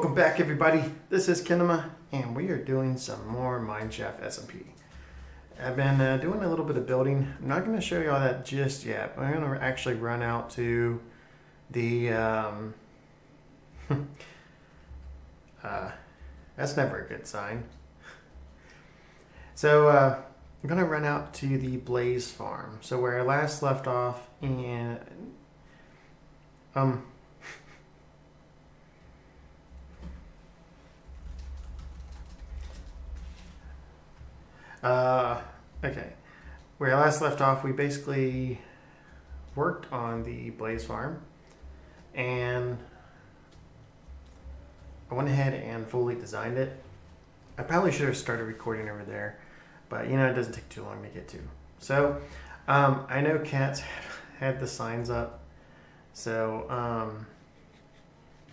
Welcome back, everybody. This is Kinema, and we are doing some more Mineshaft SMP. I've been doing a little bit of building. I'm not going to show you all that just yet, but I'm going to actually run out to the... that's never a good sign. So, I'm going to run out to the Blaze Farm. So where I last left off, and... okay. Where I last left off, we basically worked on the Blaze Farm, and I went ahead and fully designed it. I probably should have started recording over there, but you know, it doesn't take too long to get to. So, I know Cats had the signs up, so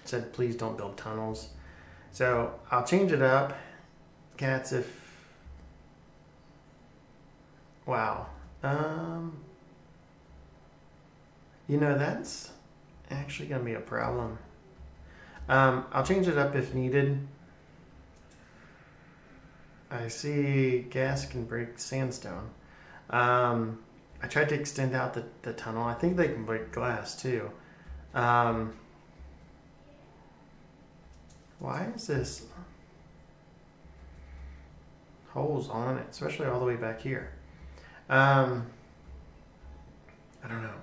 said please don't build tunnels. So I'll change it up. Cats, if wow. You know, that's actually going to be a problem. I'll change it up if needed. I see gas can break sandstone. I tried to extend out the tunnel. I think they can break glass too. Why is this holes on it, especially all the way back here? I don't know.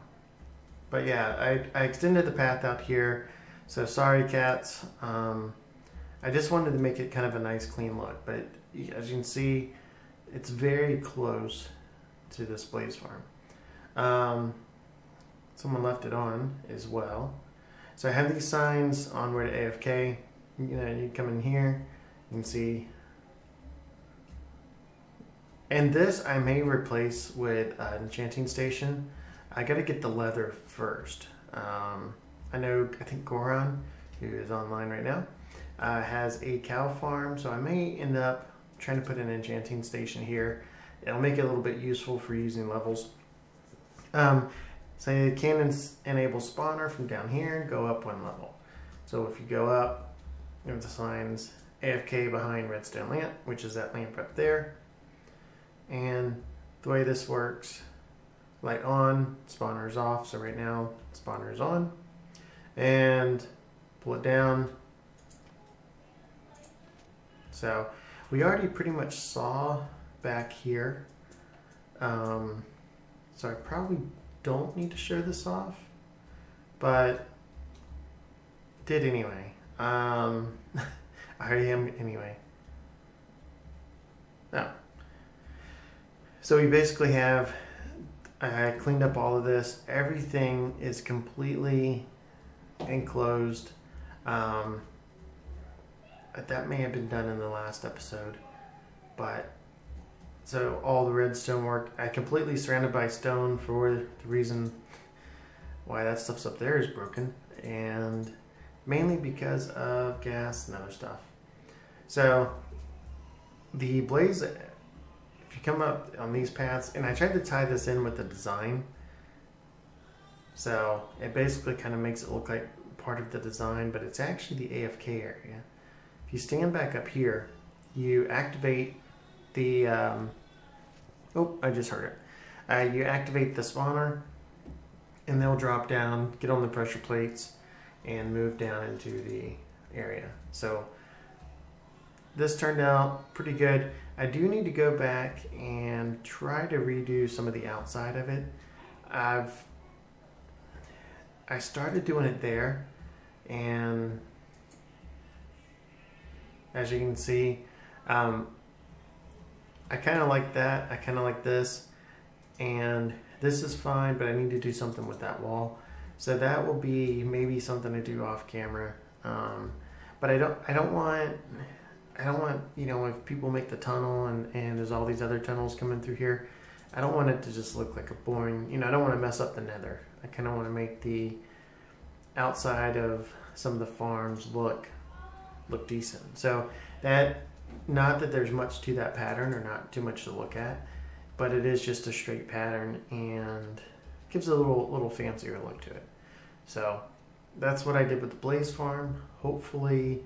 But yeah, I extended the path out here. So sorry, Cats. I just wanted to make it kind of a nice clean look. But as you can see, it's very close to this Blaze Farm. Someone left it on as well. So I have these signs on where to AFK. You know, you come in here, you can see. And this I may replace with an enchanting station. I gotta get the leather first. I think Goron, who is online right now, has a cow farm, so I may end up trying to put an enchanting station here. It'll make it a little bit useful for using levels. So you can enable spawner from down here and go up one level. So if you go up, you have the signs AFK behind redstone lamp, which is that lamp up there. And the way this works, light on, spawner is off. So right now, spawner is on. And pull it down. So we already pretty much saw back here. So I probably don't need to show this off, but did anyway. I am anyway. Now, so we basically have, I cleaned up all of this. Everything is completely enclosed. That may have been done in the last episode, but so all the redstone work, I completely surrounded by stone for the reason why that stuff's up there is broken, and mainly because of gas and other stuff. So the blaze, if you come up on these paths, and I tried to tie this in with the design, so it basically kind of makes it look like part of the design, but it's actually the AFK area. If you stand back up here, you activate the oh, I just heard it. You activate the spawner, and they'll drop down, get on the pressure plates, and move down into the area. So this turned out pretty good. I do need to go back and try to redo some of the outside of it. I started doing it there, and as you can see, I kind of like that. I kind of like this, and this is fine, but I need to do something with that wall. So that will be maybe something to do off camera. But I don't want, you know, if people make the tunnel and there's all these other tunnels coming through here, I don't want it to just look like a boring, you know, I don't want to mess up the nether. I kind of want to make the outside of some of the farms look decent. So that, not that there's much to that pattern or not too much to look at, but it is just a straight pattern and gives a little fancier look to it. So that's what I did with the Blaze Farm. Hopefully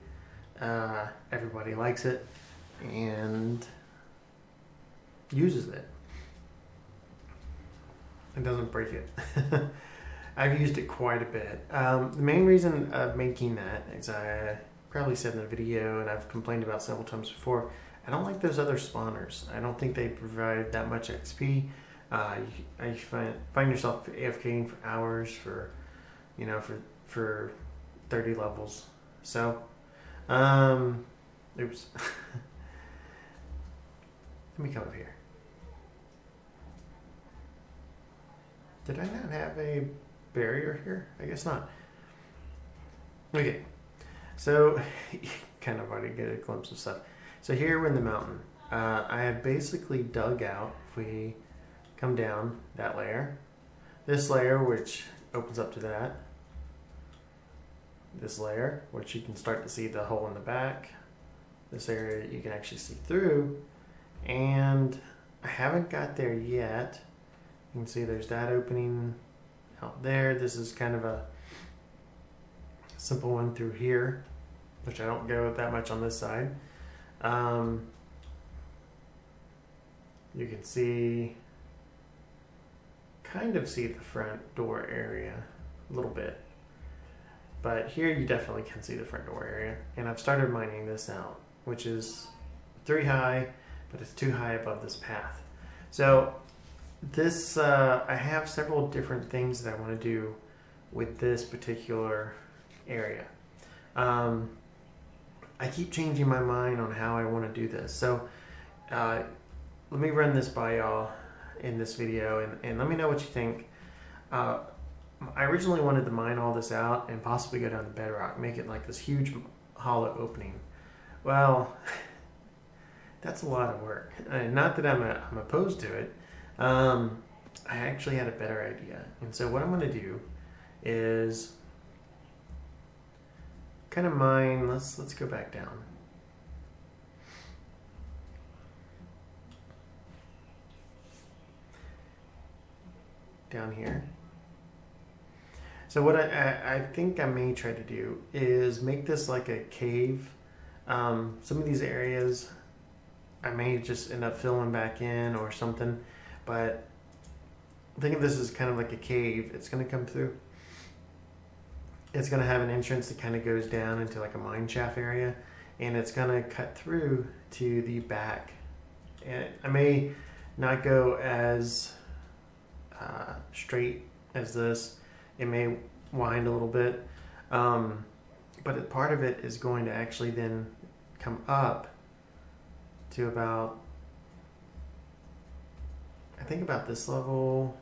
Everybody likes it and uses it. It doesn't break it. I've used it quite a bit. The main reason of making that is I probably said in the video, and I've complained about several times before, I don't like those other spawners. I don't think they provide that much XP. You find yourself AFKing for hours for 30 levels. So, oops. Let me come up here. Did I not have a barrier here? I guess not. Okay, so kind of already get a glimpse of stuff. So here we're in the mountain. I have basically dug out, if we come down that layer, this layer which opens up to that, this layer which you can start to see the hole in the back, this area that you can actually see through, and I haven't got there yet. You can see there's that opening out there. This is kind of a simple one through here, which I don't go that much on this side. You can kind of see the front door area a little bit. But here you definitely can see the front door area. And I've started mining this out, which is 3 high, but it's 2 high above this path. So this, I have several different things that I want to do with this particular area. I keep changing my mind on how I want to do this. So let me run this by y'all in this video and let me know what you think. I originally wanted to mine all this out and possibly go down to bedrock, make it like this huge hollow opening. Well, that's a lot of work. Not that I'm opposed to it. I actually had a better idea. And so what I'm going to do is kind of mine, let's go back down. Down here. So what I think I may try to do is make this like a cave. Some of these areas I may just end up filling back in or something, but think of this as kind of like a cave. It's going to come through. It's going to have an entrance that kind of goes down into like a mine shaft area, and it's going to cut through to the back. And I may not go as straight as this. It may wind a little bit, but part of it is going to actually then come up to about, I think about this level,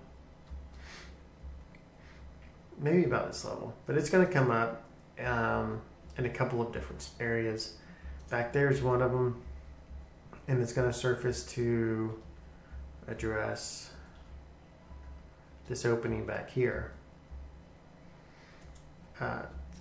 maybe about this level, but it's going to come up in a couple of different areas. Back there is one of them, and it's going to surface to address this opening back here.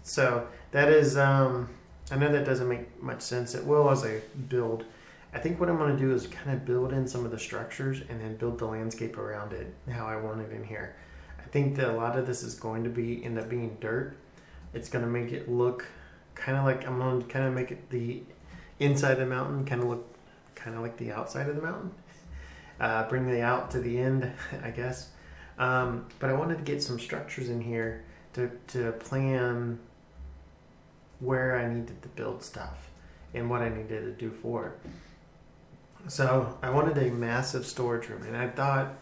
So that is, I know that doesn't make much sense. It will as I build. I think what I'm going to do is kind of build in some of the structures and then build the landscape around it, how I want it in here. I think that a lot of this is going to end up being dirt. It's going to make it look kind of like, I'm going to kind of make it the inside of the mountain kind of look kind of like the outside of the mountain. Bring the out to the end, I guess. But I wanted to get some structures in here to plan where I needed to build stuff and what I needed to do for it. So I wanted a massive storage room, and I thought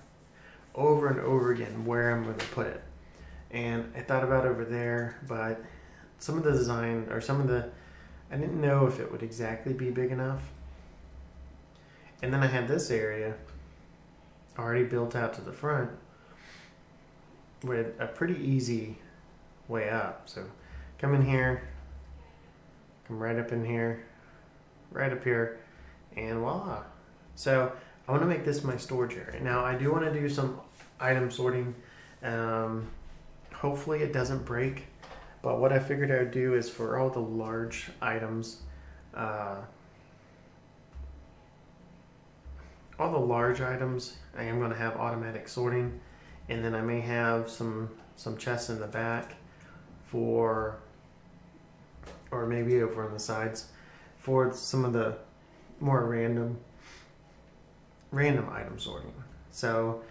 over and over again where I'm going to put it. And I thought about over there, but some of the design, or I didn't know if it would exactly be big enough. And then I had this area already built out to the front with a pretty easy way up. So come in here, come right up in here, right up here, and voila. So I want to make this my storage area. Now I do want to do some item sorting. Hopefully it doesn't break, but what I figured I would do is for all the large items, I am going to have automatic sorting, and then I may have some chests in the back or maybe over on the sides for some of the more random item sorting. So,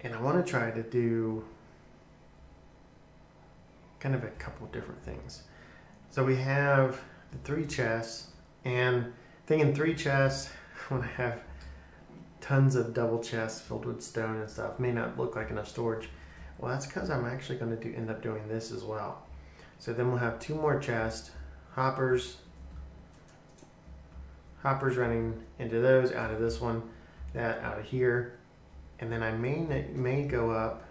and I want to try to do kind of a couple different things. So we have the 3 chests, and thinking 3 chests when I have tons of double chests filled with stone and stuff may not look like enough storage. Well, that's because I'm actually going to end up doing this as well. So then we'll have 2 more chests, hoppers running into those, out of this one, that out of here, and then I may go up.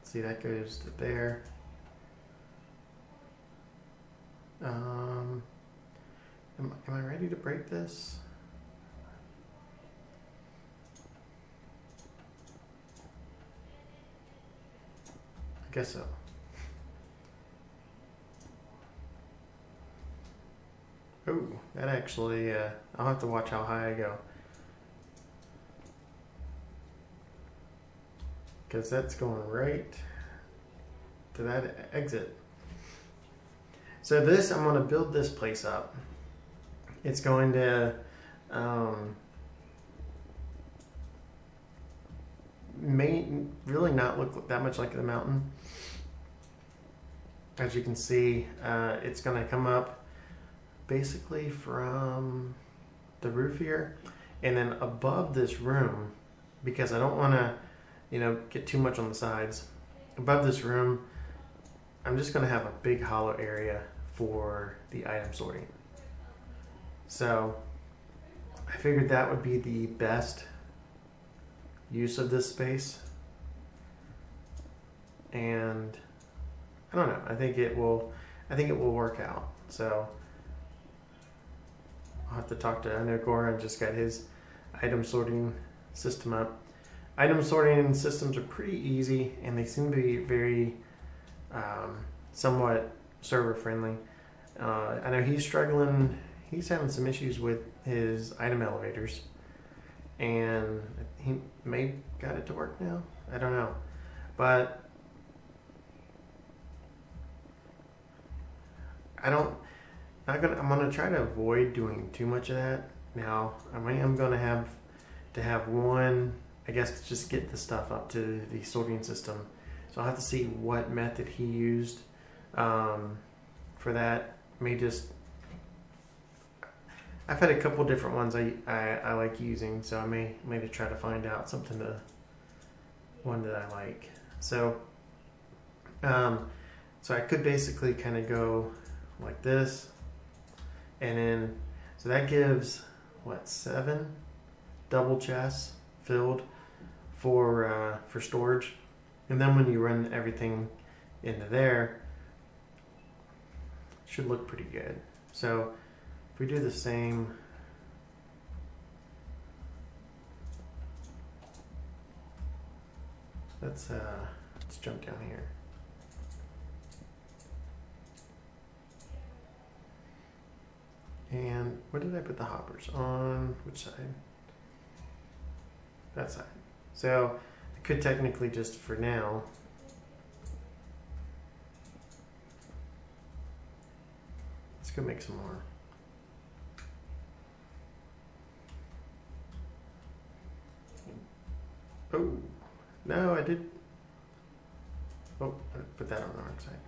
See, that goes to there. Am I ready to break this? I guess so. Oh, that actually, I'll have to watch how high I go. Because that's going right to that exit. So this, I'm going to build this place up. It's going to may really not look that much like the mountain. As you can see, it's going to come up basically from the roof here, and then above this room, because I don't want to, get too much on the sides. Above this room, I'm just going to have a big hollow area for the item sorting. So I figured that would be the best use of this space, and I don't know, I think it will work out. So I'll have to talk to, I know Goran just got his item sorting system up. Item sorting systems are pretty easy, and they seem to be very somewhat server friendly. I know he's struggling, he's having some issues with his item elevators, and he may got it to work now, I don't know, but I'm gonna try to avoid doing too much of that. Now I am gonna have to have one, I guess, to just get the stuff up to the sorting system. So I'll have to see what method he used for that. I've had a couple different ones I like using, so I may try to find out one that I like. So so I could basically kind of go like this, and then so that gives 7 double chests filled for storage, and then when you run everything into there, it should look pretty good. So if we do the same, let's jump down here. And where did I put the hoppers? On which side? That side. So I could technically just, for now, let's go make some more. Oh, no, I did. Oh, I put that on the wrong side.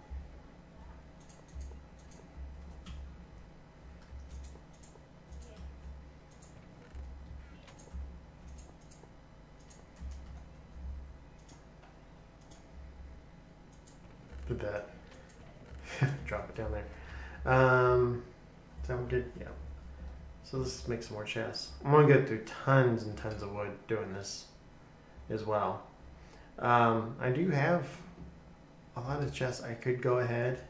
Put that, drop it down there. Sound good? Yeah. So let's make some more chests. I'm gonna go through tons and tons of wood doing this as well. I do have a lot of chests. I could go ahead.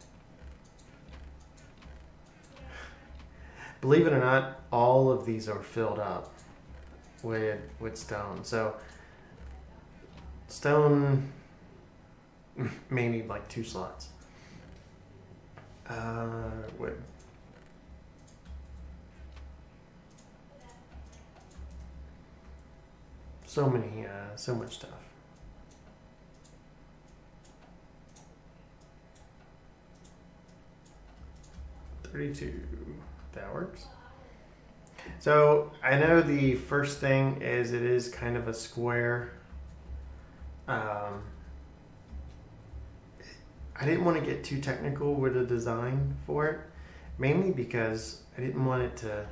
Believe it or not, all of these are filled up with stone. So stone may need like 2 slots. Wood. So much stuff. 32. That works. So I know the first thing is it is kind of a square. I didn't want to get too technical with the design for it, mainly because I didn't want it to,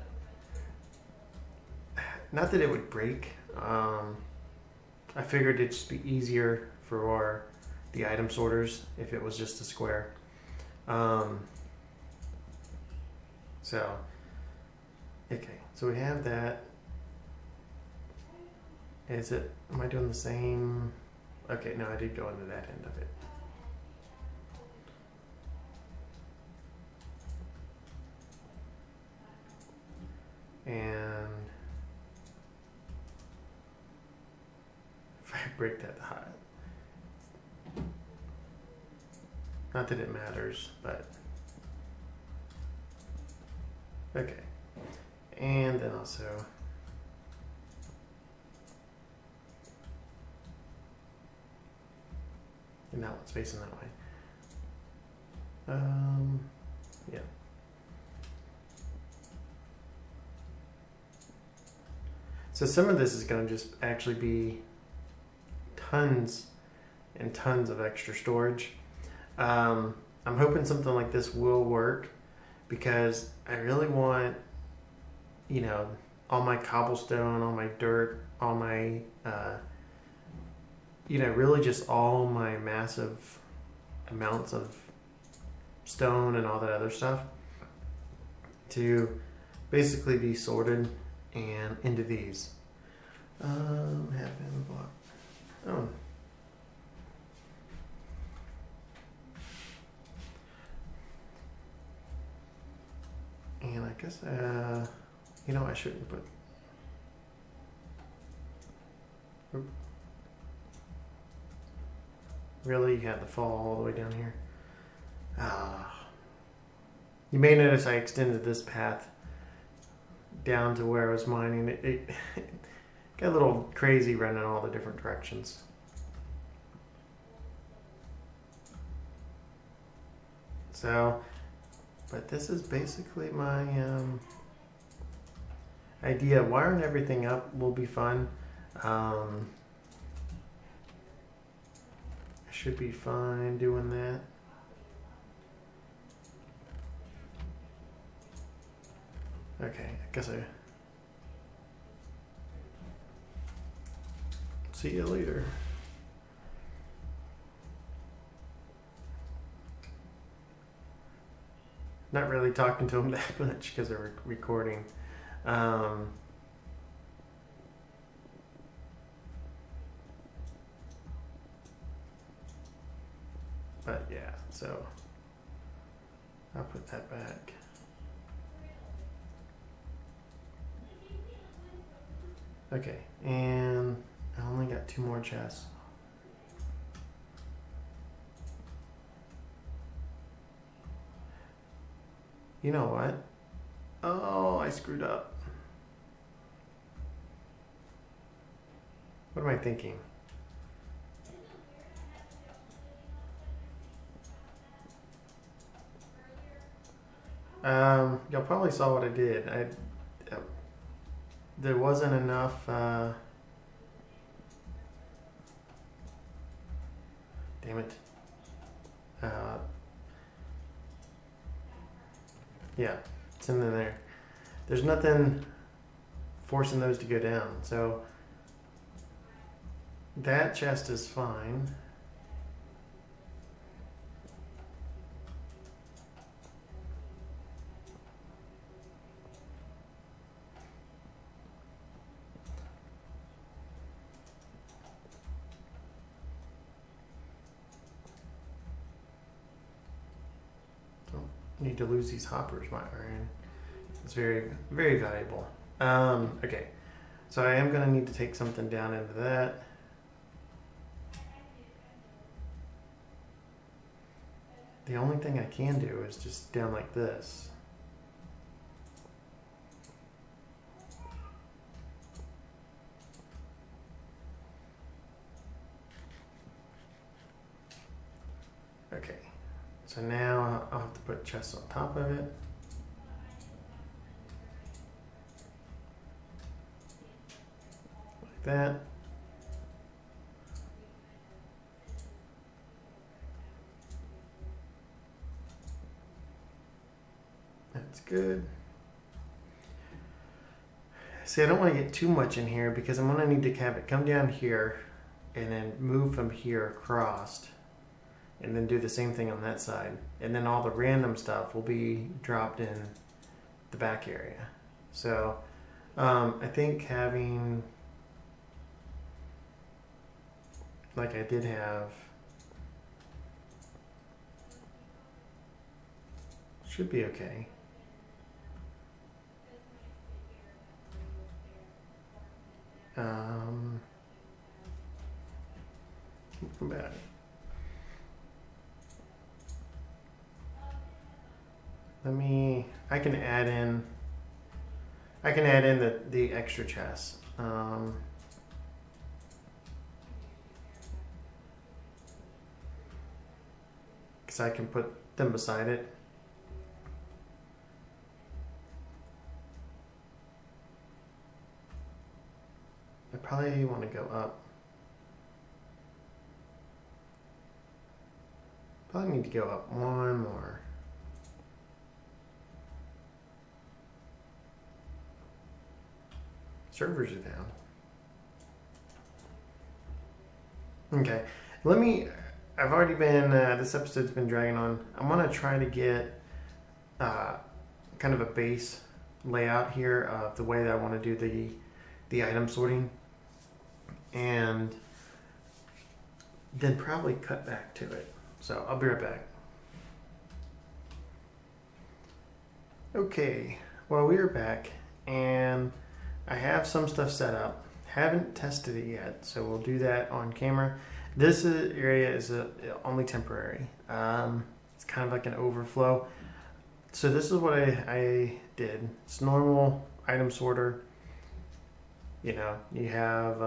not that it would break. I figured it'd just be easier for the item sorters if it was just a square. So, okay, so we have that. Am I doing the same? Okay, no, I did go into that end of it. And if I break that high, not that it matters, but okay. And then also and that one's facing that way. Yeah. So some of this is going to just actually be tons and tons of extra storage. I'm hoping something like this will work because I really want, you know, all my cobblestone, all my dirt, all my, you know, really just all my massive amounts of stone and all that other stuff to basically be sorted and into these. Half in block. Oh. And I guess, you know, I shouldn't put. Oop. Really, you had to fall all the way down here. You may notice I extended this path down to where I was mining. It got a little crazy running all the different directions. So, but this is basically my idea. Wiring everything up will be fun. I should be fine doing that. Okay, I guess I see you later. Not really talking to him that much because they're recording. But yeah, so I'll put that back. Okay, and I only got 2 more chests. You know what? Oh, I screwed up. What am I thinking? Y'all probably saw what I did. There wasn't enough, damn it. Yeah, it's in there. There's nothing forcing those to go down. So that chest is fine. Need to lose these hoppers, my iron. It's very, very valuable. Okay, so I am going to need to take something down into that. The only thing I can do is just down like this. Okay. So now I'll have to put chests on top of it. that. That's good. See, I don't want to get too much in here because I'm going to need to have it come down here and then move from here across and then do the same thing on that side. And then all the random stuff will be dropped in the back area. So I think having, like I did have, should be okay. Come back. I can add in the extra chests. Because I can put them beside it. I probably want to go up. Probably need to go up one more. Servers are down. Okay, I've already been, this episode's been dragging on. I'm going to try to get kind of a base layout here of the way that I want to do the item sorting. And then probably cut back to it. So I'll be right back. Okay, well, we are back and I have some stuff set up. Haven't tested it yet, so we'll do that on camera. This area is only temporary. It's kind of like an overflow. So this is what I did. It's normal item sorter. You know, you have,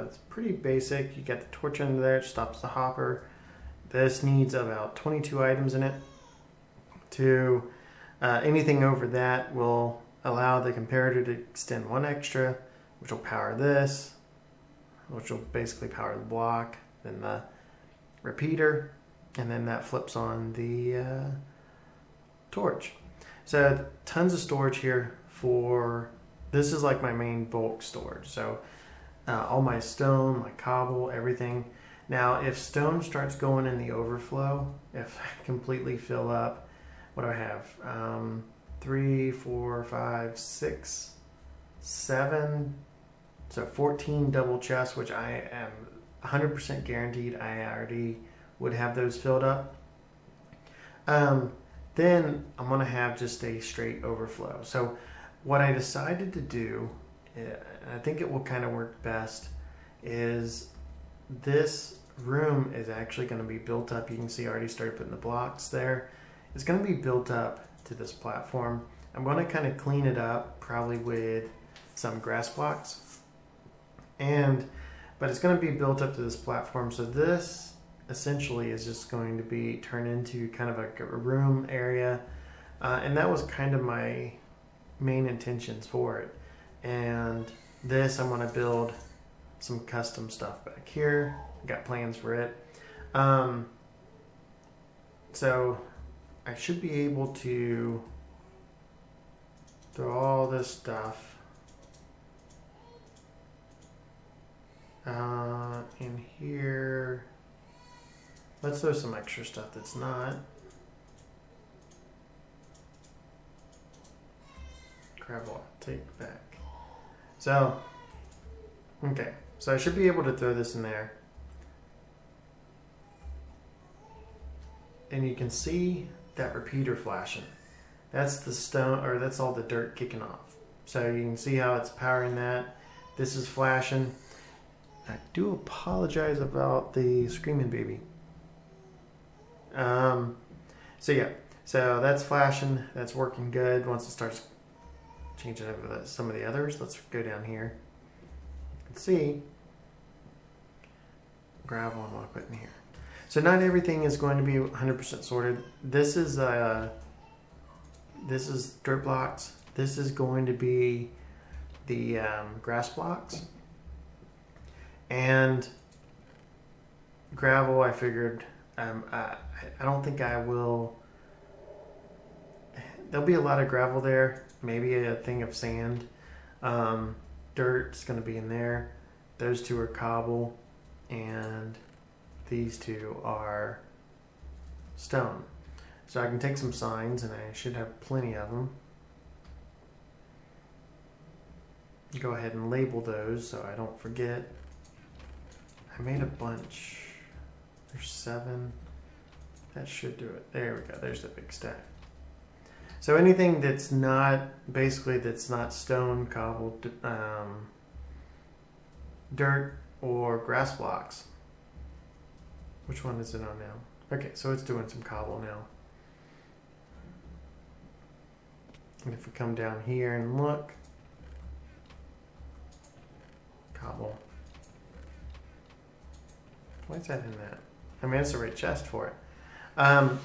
it's pretty basic. You got the torch under there, it stops the hopper. This needs about 22 items in it. Anything over that will allow the comparator to extend one extra, which will power this, which will basically power the block, then the repeater, and then that flips on the torch. So tons of storage here for, this is like my main bulk storage. So all my stone, my cobble, everything. Now if stone starts going in the overflow, if I completely fill up, what do I have? 3, 4, 5, 6, 7, so 14 double chests, which I am 100% guaranteed I already would have those filled up. Then I'm going to have just a straight overflow. So what I decided to do, and I think it will kind of work best, is this room is actually going to be built up. You can see I already started putting the blocks there. It's going to be built up to this platform. I'm going to kind of clean it up, probably with some grass blocks. But it's going to be built up to this platform. So this essentially is just going to be turned into kind of like a room area. And that was kind of my main intentions for it. And this, I'm going to build some custom stuff back here. Got plans for it. So I should be able to throw all this stuff in here. Let's throw some extra stuff that's not. Gravel, take back. So, okay. So I should be able to throw this in there. And you can see that repeater flashing. That's the stone, or that's all the dirt kicking off. So you can see how it's powering that. This is flashing. I do apologize about the screaming baby. So yeah, so that's flashing. That's working good. Once it starts changing over some of the others, let's go down here. You can see gravel I'm going to put in here. So not everything is going to be 100% sorted. This is dirt blocks. This is going to be the grass blocks. And gravel, I figured, I don't think I will. There'll be a lot of gravel there, maybe a thing of sand. Dirt's going to be in there. Those two are cobble, and these two are stone. So I can take some signs, and I should have plenty of them. Go ahead and label those so I don't forget. I made a bunch. There's 7. That should do it. There we go. There's the big stack. So anything that's not, basically that's not stone, cobble, dirt, or grass blocks. Which one is it on now? Okay, so it's doing some cobble now. And if we come down here and look, cobble. Why is that in that? I mean, it's the right chest for it.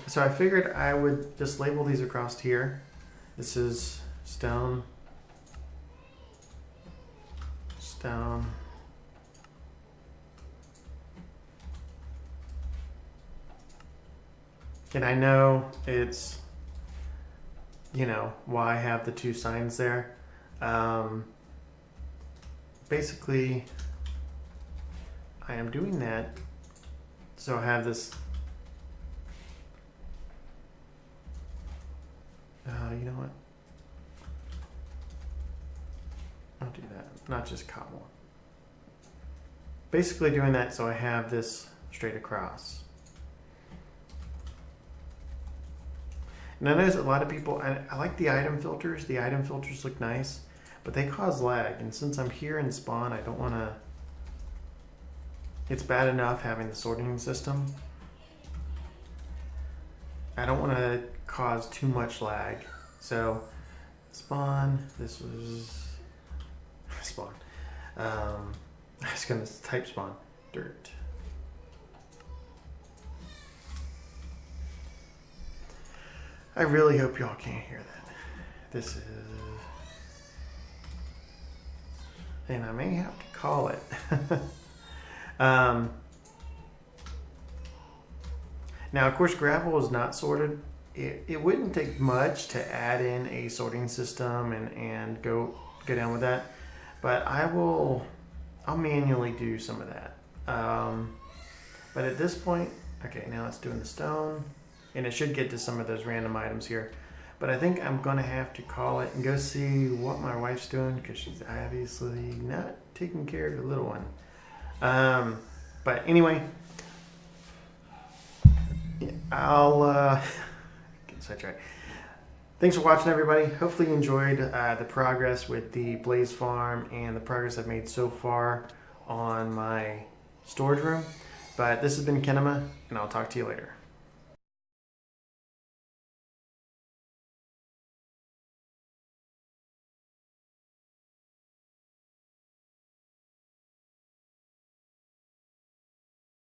So I figured I would just label these across here. This is stone, stone, and I know it's, you know, why I have the 2 signs there. Basically, I am doing that so I have this. You know what? I'll do that. Not just cobble. Basically doing that so I have this straight across. And I notice a lot of people, I like the item filters. The item filters look nice, but they cause lag. And since I'm here in spawn, I don't want to. It's bad enough having the sorting system. I don't want to cause too much lag. So spawn, this was spawn. I was going to type spawn, dirt. I really hope y'all can't hear that. This is, and I may have to call it. Now, of course, gravel is not sorted. It wouldn't take much to add in a sorting system and go down with that, but I'll manually do some of that. But at this point, okay, now it's doing the stone, and it should get to some of those random items here. But I think I'm gonna have to call it and go see what my wife's doing, because she's obviously not taking care of the little one. But anyway, I'll get sidetracked. Thanks for watching, everybody. Hopefully you enjoyed the progress with the Blaze Farm and the progress I've made so far on my storage room. But this has been Kinema, and I'll talk to you later.